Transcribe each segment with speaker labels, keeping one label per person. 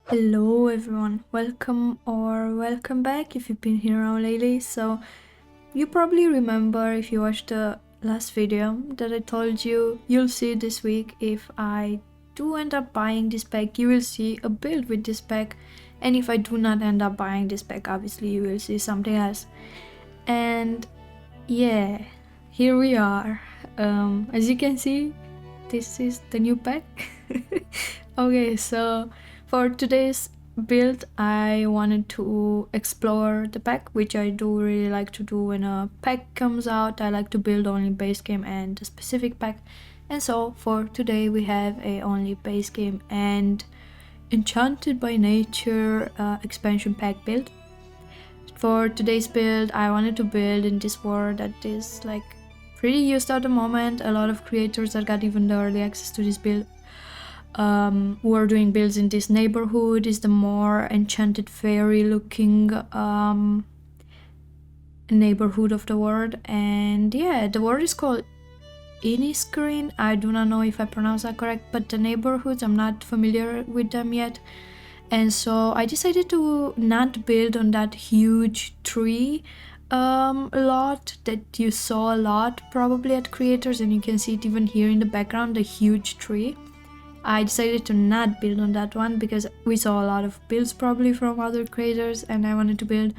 Speaker 1: Hello everyone, welcome back if you've been here around lately. So you probably remember, if you watched the last video, that I told you you'll see this week if I do end up buying this pack, you will see a build with this pack, and if I do not end up buying this pack, obviously you will see something else. And yeah, here we are. As you can see, this is the new pack. Okay, so for today's build, I wanted to explore the pack, which I do really like to do when a pack comes out. I like to build only base game and a specific pack. And so for today we have a only base game and Enchanted by Nature expansion pack build. For today's build, I wanted to build in this world that is like pretty used at the moment. A lot of creators that got even the early access to this build who are doing builds in this neighborhood is the more enchanted fairy looking neighborhood of the world. And yeah, the world is called Innisgreen. I do not know if I pronounce that correct, but the neighborhoods, I'm not familiar with them yet. And so I decided to not build on that huge tree lot that you saw a lot probably at creators, and you can see it even here in the background, the huge tree. I decided to not build on that one because we saw a lot of builds probably from other creators, and I wanted to build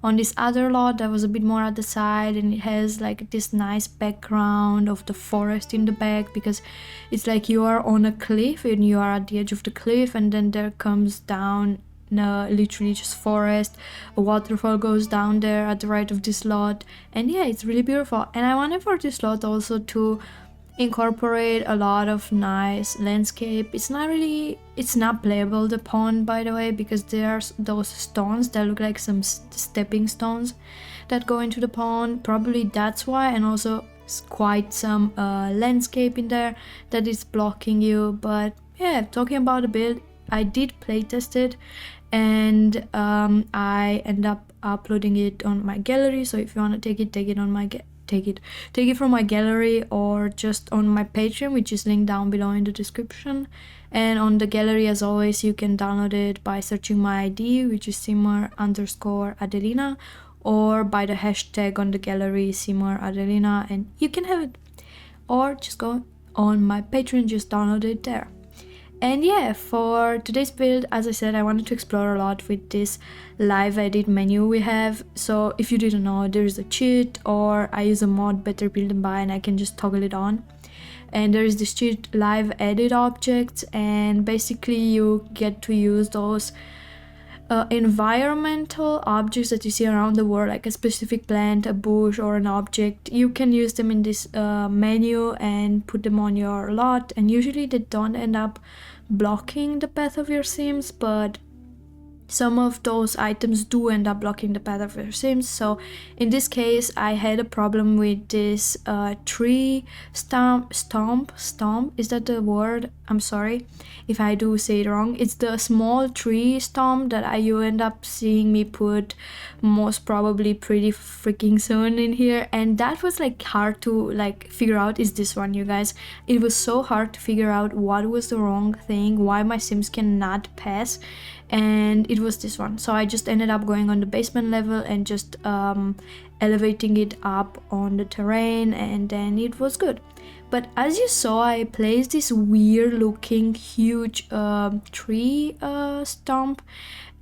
Speaker 1: on this other lot that was a bit more at the side, and it has like this nice background of the forest in the back, because it's like you are on a cliff and you are at the edge of the cliff, and then there comes down literally just forest. A waterfall goes down there at the right of this lot, and yeah, it's really beautiful. And I wanted for this lot also to incorporate a lot of nice landscape. It's not playable, the pond, by the way, because there's those stones that look like some stepping stones that go into the pond. Probably that's why, and also quite some landscape in there that is blocking you. But yeah, talking about the build, I did playtest it, and I end up uploading it on my gallery. So if you want to take it on my take it from my gallery, or just on my Patreon, which is linked down below in the description. And on the gallery, as always, you can download it by searching my ID, which is Simar_Adelina, or by the hashtag on the gallery Simar_Adelina, and you can have it. Or just go on my Patreon, just download it there. And yeah, for today's build, as I said, I wanted to explore a lot with this live edit menu we have. So if you didn't know, there's a cheat, or I use a mod, Better Build and Buy, and I can just toggle it on. And there is this cheat, live edit objects, and basically you get to use those environmental objects that you see around the world, like a specific plant, a bush, or an object. You can use them in this menu and put them on your lot, and usually they don't end up blocking the path of your sims, but some of those items do end up blocking the path of your sims. So in this case, I had a problem with this tree stomp, is that the word? I'm sorry if I do say it wrong. It's the small tree stomp that you end up seeing me put most probably pretty freaking soon in here, and that was like hard to like figure out. Is this one, you guys? It was so hard to figure out what was the wrong thing, why my sims cannot pass, and it was this one. So I just ended up going on the basement level and just elevating it up on the terrain, and then it was good. But as you saw, I placed this weird looking huge tree stump,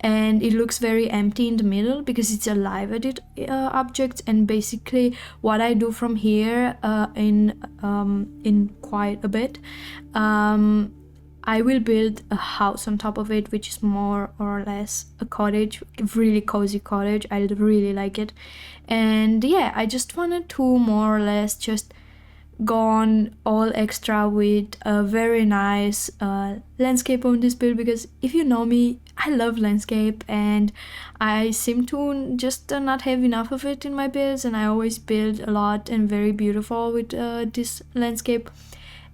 Speaker 1: and it looks very empty in the middle because it's a live edit object. And basically what I do from here in quite a bit, I will build a house on top of it, which is more or less a cottage, really cozy cottage. I really like it. And yeah, I just wanted to more or less just go on all extra with a very nice landscape on this build, because if you know me, I love landscape, and I seem to just not have enough of it in my builds, and I always build a lot and very beautiful with this landscape.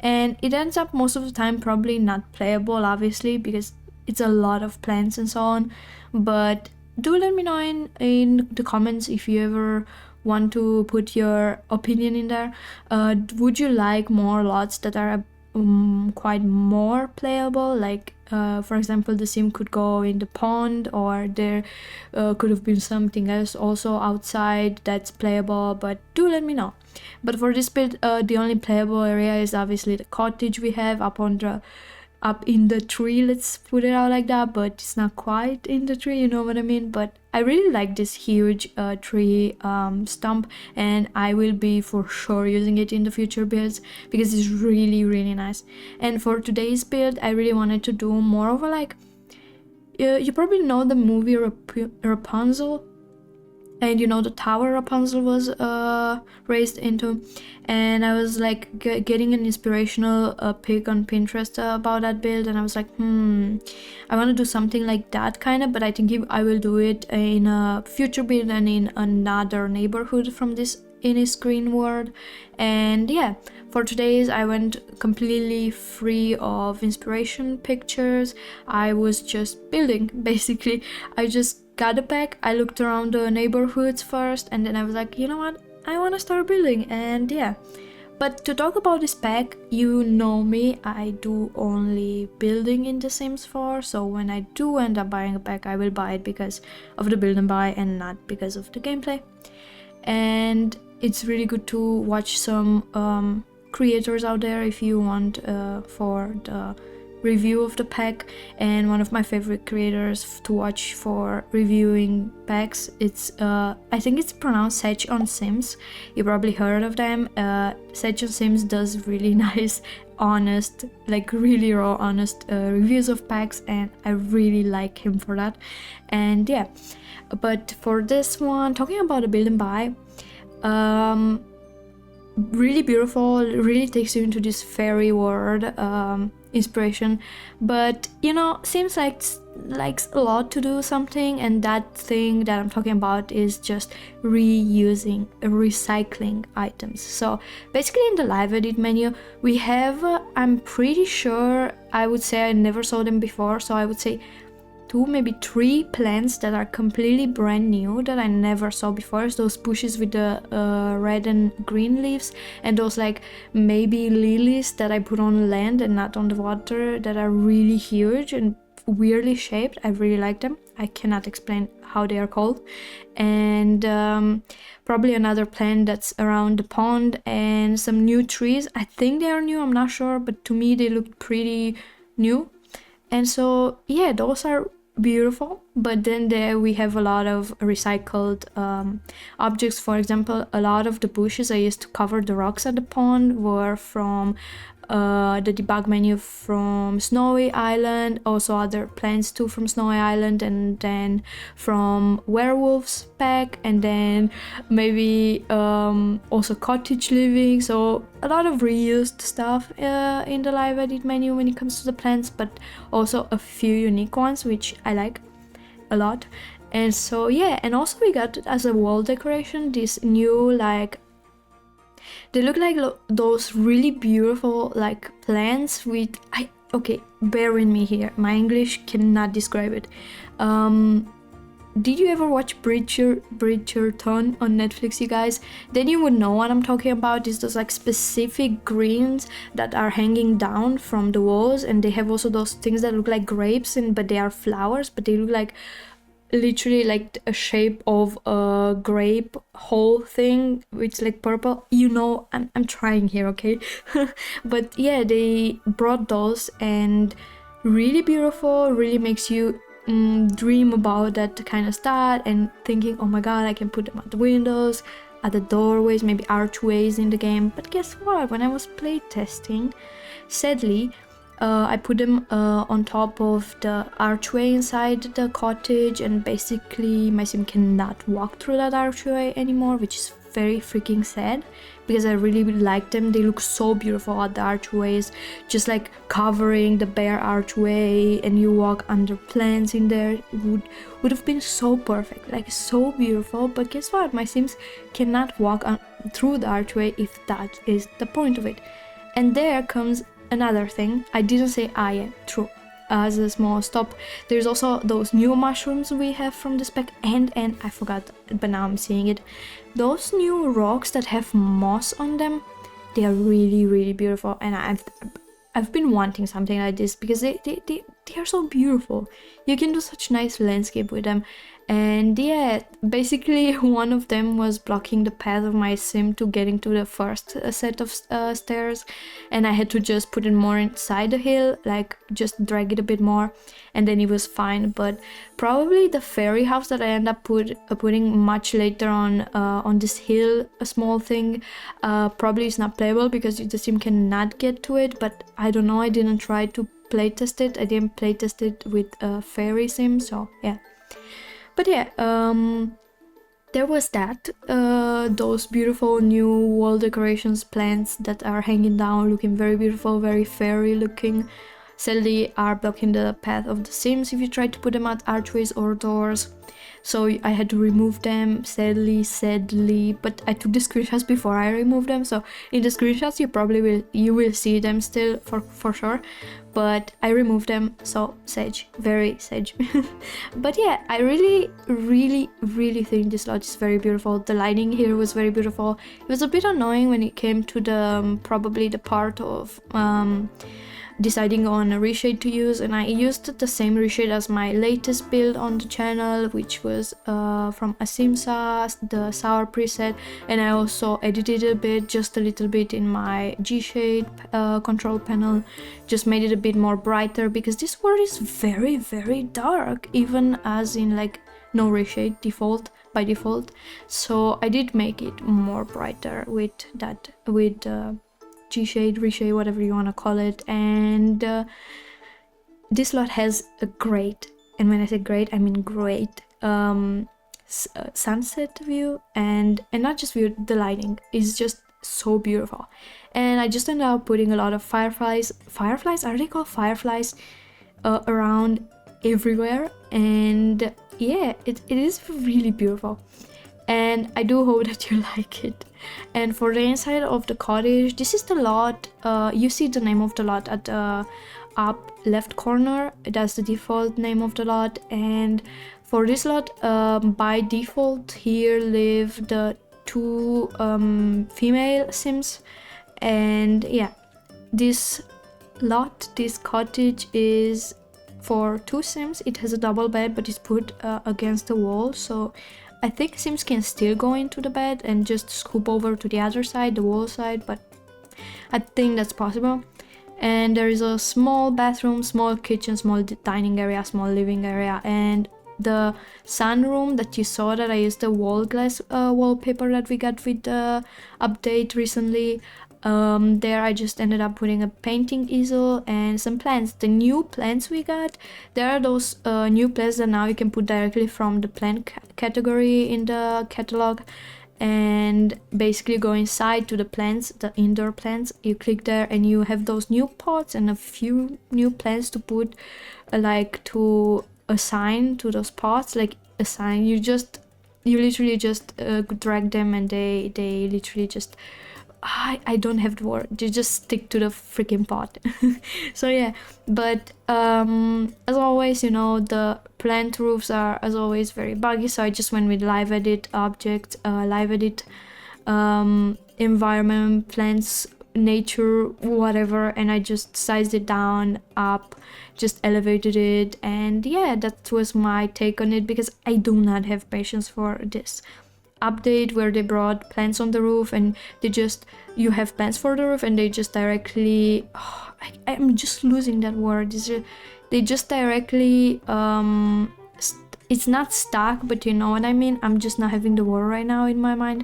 Speaker 1: And it ends up most of the time probably not playable, obviously, because it's a lot of plants and so on. But do let me know in the comments if you ever want to put your opinion in there. Would you like more lots that are quite more playable. Like for example, the sim could go in the pond, or there could have been something else also outside that's playable, but do let me know. But for this build, the only playable area is obviously the cottage we have up in the tree, let's put it out like that, but it's not quite in the tree, you know what I mean. But I really like this huge tree stump, and I will be for sure using it in the future builds because it's really nice. And for today's build, I really wanted to do more of a like, you probably know the movie Rapunzel, and you know the tower Rapunzel was raised into, and I was like getting an inspirational pic on Pinterest about that build, and I was like, I want to do something like that kind of, but I think I will do it in a future build and in another neighborhood from this Innisgreen world. And yeah, for today's I went completely free of inspiration pictures. I was just building basically. I just got a pack, I looked around the neighborhoods first, and then I was like, you know what, I want to start building. And yeah, but to talk about this pack, you know me, I do only building in The Sims 4, so when I do end up buying a pack, I will buy it because of the build and buy and not because of the gameplay. And it's really good to watch some creators out there if you want for the review of the pack. And one of my favorite creators to watch for reviewing packs, it's I think it's pronounced Sech on Sims. You probably heard of them. Sech on Sims does really nice, honest, like really raw, honest reviews of packs, and I really like him for that. And yeah, but for this one, talking about a build and buy, really beautiful, really takes you into this fairy world inspiration, but you know, seems like likes a lot to do something, and that thing that I'm talking about is just reusing, recycling items. So basically in the live edit menu we have I'm pretty sure, I would say I never saw them before, so I would say 2, maybe 3 plants that are completely brand new that I never saw before. So those bushes with the red and green leaves, and those like maybe lilies that I put on land and not on the water, that are really huge and weirdly shaped. I really like them. I cannot explain how they are called. And probably another plant that's around the pond, and some new trees. I think they are new, I'm not sure, but to me they look pretty new. And so yeah, those are beautiful. But then there we have a lot of recycled objects. For example, a lot of the bushes I used to cover the rocks at the pond were from the debug menu from Snowy Island, also other plants too from Snowy Island, and then from Werewolves pack, and then maybe also Cottage living. So a lot of reused stuff in the live edit menu when it comes to the plants, but also a few unique ones which I like a lot. And so yeah, and also we got as a wall decoration this new, like, they look like those really beautiful like plants with, okay, bear with me here, my English cannot describe it. Did you ever watch Bridgerton on Netflix, you guys? Then you would know what I'm talking about. Is those like specific greens that are hanging down from the walls, and they have also those things that look like grapes, but they are flowers, but they look like literally like a shape of a grape whole thing, which like purple, you know. I'm trying here, okay? But yeah, they brought those, and really beautiful, really makes you dream about that kind of stuff, and thinking, oh my god, I can put them at the windows, at the doorways, maybe archways in the game. But guess what, when I was playtesting, sadly I put them on top of the archway inside the cottage, and basically my sim cannot walk through that archway anymore, which is very freaking sad, because I really like them. They look so beautiful at the archways, just like covering the bare archway, and you walk under plants in there. It would have been so perfect, like so beautiful. But guess what, my sims cannot walk through the archway if that is the point of it. And there comes another thing. I didn't say yeah, true. As a small stop, there's also those new mushrooms we have from this pack, and I forgot, but now I'm seeing it. Those new rocks that have moss on them, they are really beautiful, and I've been wanting something like this because they are so beautiful. You can do such nice landscape with them. And yeah, basically one of them was blocking the path of my sim to getting to the first set of stairs, and I had to just put it more inside the hill, like just drag it a bit more, and then it was fine. But probably the fairy house that I end up putting much later on this hill, a small thing, probably is not playable because the sim cannot get to it. But I don't know, I didn't try to playtest it. I didn't playtest it with a fairy sim, so yeah. But yeah, there was that, those beautiful new wall decorations, plants that are hanging down, looking very beautiful, very fairy looking. Sadly are blocking the path of the sims if you try to put them at archways or doors. So I had to remove them, sadly, but I took the screenshots before I removed them, so in the screenshots you will see them still for sure, but I removed them, so sage, very sage. But yeah, I really think this lot is very beautiful. The lighting here was very beautiful. It was a bit annoying when it came to the probably the part of deciding on a reshade to use, and I used the same reshade as my latest build on the channel, which was from Asimsa, the sour preset, and I also edited a bit, just a little bit in my Gshade control panel, just made it a bit more brighter because this world is very dark, even as in like no reshade by default. So I did make it more brighter with that, with Gshade, reshade, whatever you want to call it. And this lot has a great, and when I say great, I mean great sunset view, and not just view, the lighting is just so beautiful. And I just ended up putting a lot of fireflies, are they called fireflies, around everywhere, and yeah, it is really beautiful, and I do hope that you like it. And for the inside of the cottage, this is the lot, you see the name of the lot at the up left corner, that's the default name of the lot. And for this lot, by default here live the two female sims, and yeah, this lot, this cottage is for two sims. It has a double bed, but it's put against the wall, so I think sims can still go into the bed and just scoop over to the other side, the wall side, but I think that's possible. And there is a small bathroom, small kitchen, small dining area, small living area, and the sunroom that you saw that I used the wall glass wallpaper that we got with the update recently. There I just ended up putting a painting easel and some plants. The new plants we got, there are those new plants that now you can put directly from the plant category in the catalog, and basically go inside to the plants, the indoor plants. You click there and you have those new pots and a few new plants to put, like to assign to those pots, like assign. You literally just drag them and they literally just, I don't have the word, they just stick to the freaking pot. So yeah, but as always, you know, the plant roofs are as always very buggy, so I just went with live edit objects, live edit environment, plants, nature, whatever, and I just sized it down, up, just elevated it, and yeah, that was my take on it, because I do not have patience for this update where they brought plants on the roof and you have plants for the roof and they just directly, I'm just losing that word, they just directly it's not stuck, but you know what I mean, I'm just not having the word right now in my mind.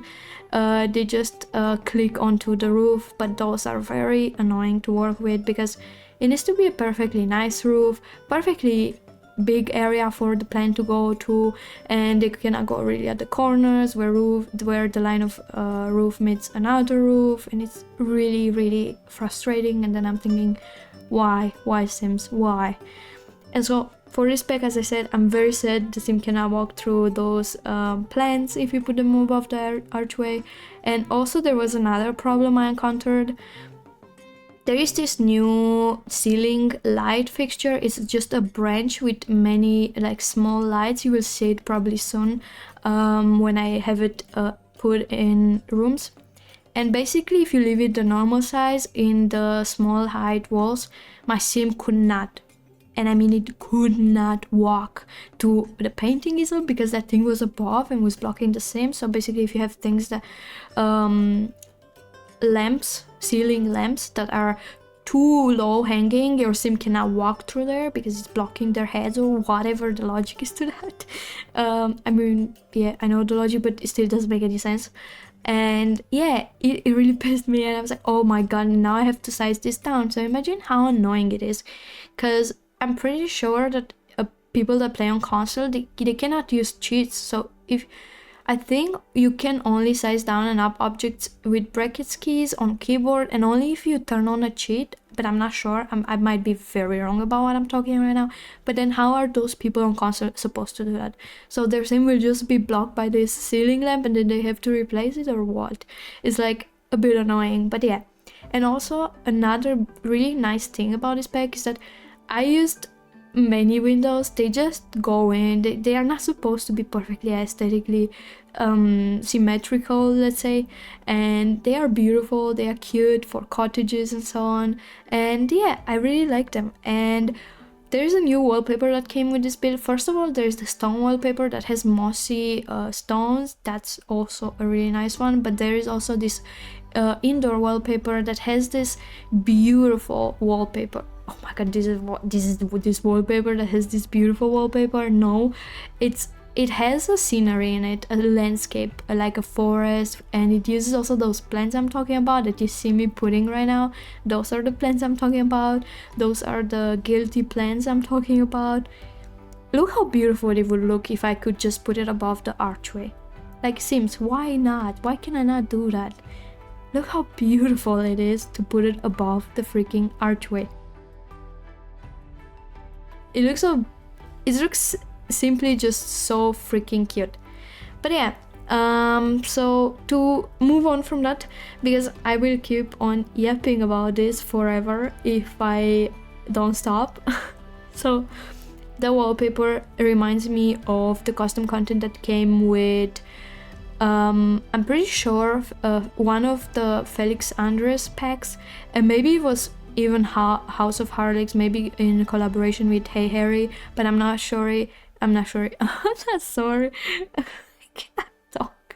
Speaker 1: They just click onto the roof, but those are very annoying to work with because it needs to be a perfectly nice roof, perfectly big area for the plant to go to, and they cannot go really at the corners where the line of roof meets another roof, and it's really frustrating. And then I'm thinking, why sims, why? And so for this pack, as I said, I'm very sad the sim cannot walk through those plants if you put them above the archway. And also there was another problem I encountered. There is this new ceiling light fixture. It's just a branch with many like small lights. You will see it probably soon when I have it put in rooms. And basically if you leave it the normal size in the small height walls, my sim could not, and I mean it could not, walk to the painting easel because that thing was above and was blocking the sim. So basically if you have things that lamps, ceiling lamps that are too low hanging, your sim cannot walk through there because it's blocking their heads or whatever the logic is to that. I mean, yeah, I know the logic, but it still doesn't make any sense. And yeah, it really pissed me, and I was like, oh my god, now I have to size this down. So imagine how annoying it is, because I'm pretty sure that people that play on console, they cannot use cheats. So if I think you can only size down and up objects with brackets keys on keyboard, and only if you turn on a cheat, but I'm not sure. I might be very wrong about what I'm talking right now. But then how are those people on console supposed to do that? So their sim will just be blocked by this ceiling lamp and then they have to replace it, or what? It's like a bit annoying, but yeah. And also another really nice thing about this pack is that I used many windows. They just go in, they are not supposed to be perfectly aesthetically symmetrical, let's say, and they are beautiful, they are cute for cottages and so on. And yeah, I really like them. And there's a new wallpaper that came with this build. First of all, there's the stone wallpaper that has mossy stones. That's also a really nice one. But there is also this indoor wallpaper that has this beautiful wallpaper. Oh my god, this wallpaper that has this beautiful wallpaper. No, it has a scenery in it, a landscape, like a forest, and it uses also those plants I'm talking about that you see me putting right now. Those are the plants I'm talking about. Those are the guilty plants I'm talking about. Look how beautiful it would look if I could just put it above the archway. Like Sims, why not? Why can I not do that? Look how beautiful it is to put it above the freaking archway. It looks simply just so freaking cute. But yeah, so to move on from that, because I will keep on yapping about this forever if I don't stop. So the wallpaper reminds me of the custom content that came with I'm pretty sure one of the Felix Andres packs, and maybe it was even House of Harlex, maybe in collaboration with Hey Harry, but I'm not sure. I'm not sorry. I can't talk.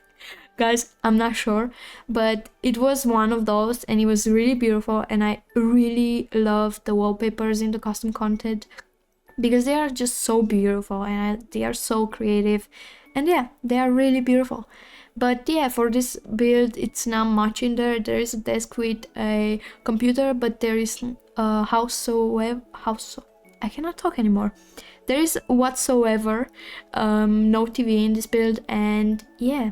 Speaker 1: Guys, I'm not sure, but it was one of those, and it was really beautiful, and I really love the wallpapers in the custom content because they are just so beautiful, and they are so creative, and yeah, they are really beautiful. But yeah, for this build, it's not much in there. There is a desk with a computer, but there is I cannot talk anymore. There is whatsoever no TV in this build, and yeah.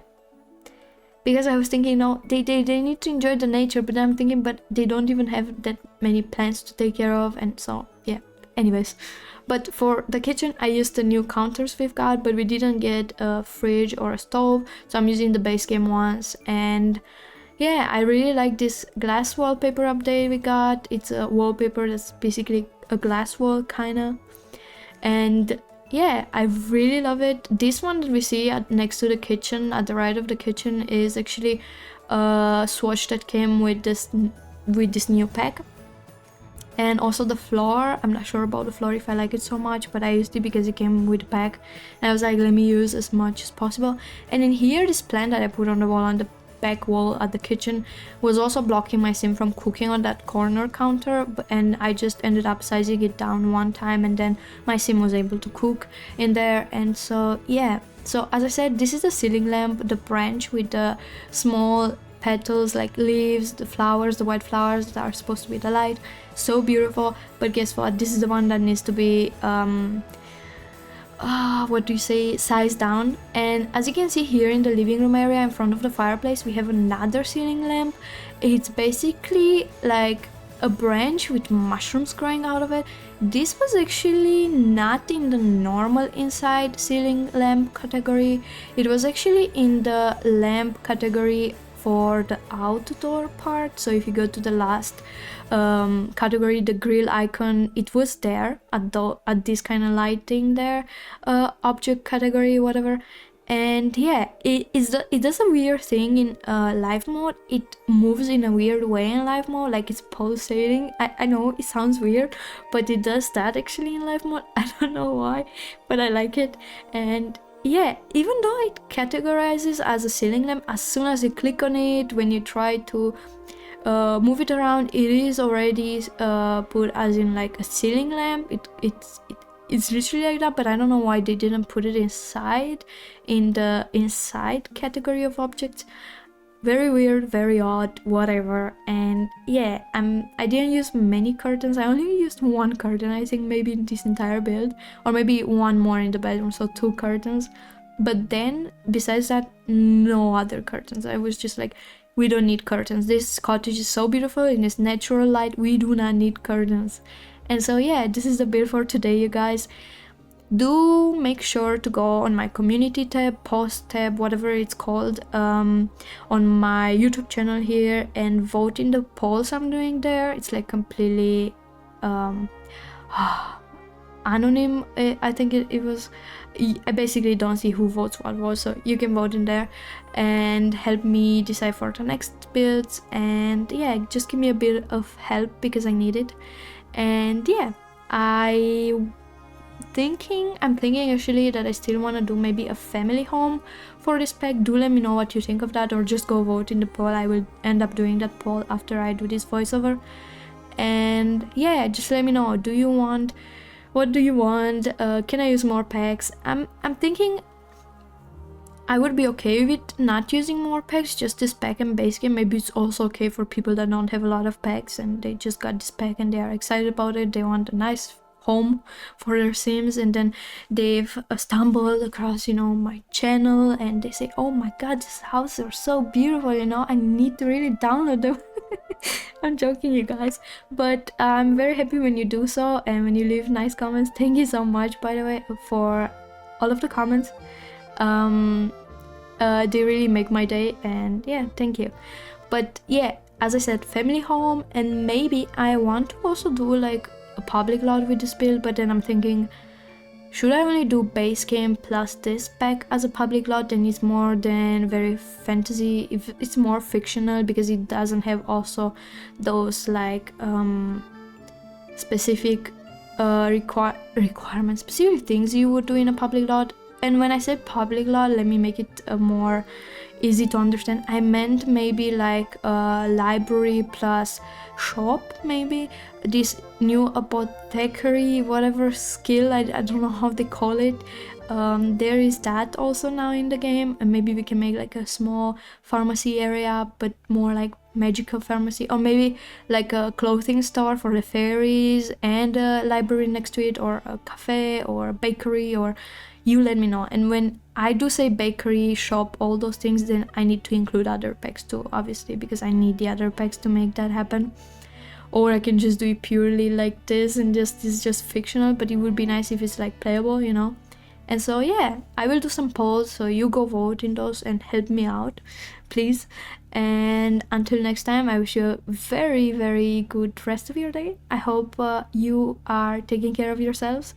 Speaker 1: Because I was thinking, no, they need to enjoy the nature, but I'm thinking, but they don't even have that many plants to take care of, and so yeah. Anyways, but for the kitchen, I used the new counters we've got, but we didn't get a fridge or a stove, so I'm using the base game ones. And yeah, I really like this glass wallpaper update we got. It's a wallpaper that's basically a glass wall kinda, and yeah, I really love it. This one that we see next to the kitchen, at the right of the kitchen, is actually a swatch that came with this new pack. And also the floor, I'm not sure about the floor if I like it so much, but I used it because it came with the pack, and I was like, let me use as much as possible. And in here, this plant that I put on the wall, on the back wall at the kitchen, was also blocking my sim from cooking on that corner counter, and I just ended up sizing it down one time, and then my sim was able to cook in there. And so yeah, so as I said, this is the ceiling lamp, the branch with the small petals like leaves, the flowers, the white flowers that are supposed to be the light. So beautiful. But guess what, this is the one that needs to be sized down. And as you can see here in the living room area in front of the fireplace, we have another ceiling lamp. It's basically like a branch with mushrooms growing out of it. This was actually not in the normal inside ceiling lamp category. It was actually in the lamp category for the outdoor part. So if you go to the last category, the grill icon, it was there at this kind of lighting there, object category, whatever. And yeah, it does a weird thing in live mode. It moves in a weird way in live mode, like it's pulsating. I know it sounds weird, but it does that actually in live mode. I don't know why, but I like it. And yeah, even though it categorizes as a ceiling lamp, as soon as you click on it, when you try to move it around, it is already put as in like a ceiling lamp. It's literally like that, but I don't know why they didn't put it inside in the inside category of objects. Very weird, very odd, whatever. And yeah, I didn't use many curtains. I only used one curtain, I think, maybe in this entire build, or maybe one more in the bedroom, so 2 curtains. But then besides that, no other curtains. I was just like, we don't need curtains. This cottage is so beautiful in its natural light. We do not need curtains. And so yeah, this is the build for today, you guys. Do make sure to go on my community tab, post tab, whatever it's called, on my YouTube channel here, and vote in the polls I'm doing there. It's like completely anonym. I think it was. I basically don't see who votes what vote, so you can vote in there and help me decide for the next builds. And yeah, just give me a bit of help because I need it. And yeah, I'm thinking actually that I still want to do maybe a family home for this pack. Do let me know what you think of that, or just go vote in the poll. I will end up doing that poll after I do this voiceover. And yeah, just let me know, what do you want? Can I use more packs? I'm thinking I would be okay with not using more packs, just this pack and base game. Maybe it's also okay for people that don't have a lot of packs and they just got this pack and they are excited about it. They want a nice home for their Sims, and then they've stumbled across, my channel, and they say, oh my god, this house are so beautiful, I need to really download them. I'm joking, you guys, but I'm very happy when you do so and when you leave nice comments. Thank you so much, by the way, for all of the comments. They really make my day, and yeah, thank you. But yeah, as I said, family home, and maybe I want to also do like a public lot with this build, but then I'm thinking, should I only do base game plus this pack as a public lot? Then it's more than very fantasy, if it's more fictional, because it doesn't have also those like specific requirements, specific things you would do in a public lot. And when I say public lot, let me make it more easy to understand. I meant maybe like a library plus shop, maybe this new apothecary, whatever skill, I don't know how they call it. There is that also now in the game, and maybe we can make like a small pharmacy area, but more like magical pharmacy, or maybe like a clothing store for the fairies and a library next to it, or a cafe or a bakery, or you let me know. And when I do say bakery, shop, all those things, then I need to include other packs too, obviously, because I need the other packs to make that happen. Or I can just do it purely like this, and it's just fictional, but it would be nice if it's like playable, And so yeah, I will do some polls, so you go vote in those and help me out, please. And until next time, I wish you a very, very good rest of your day. I hope you are taking care of yourselves.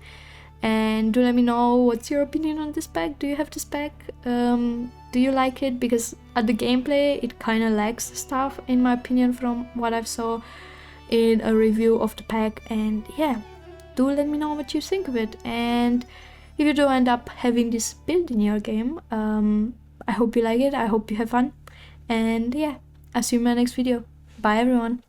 Speaker 1: And do let me know what's your opinion on this pack. Do you have this pack? Do you like it? Because at the gameplay it kind of lacks stuff, in my opinion, from what I've saw in a review of the pack. And yeah, do let me know what you think of it. And if you do end up having this build in your game, I hope you like it. I hope you have fun. And yeah, I'll see you in my next video. Bye everyone.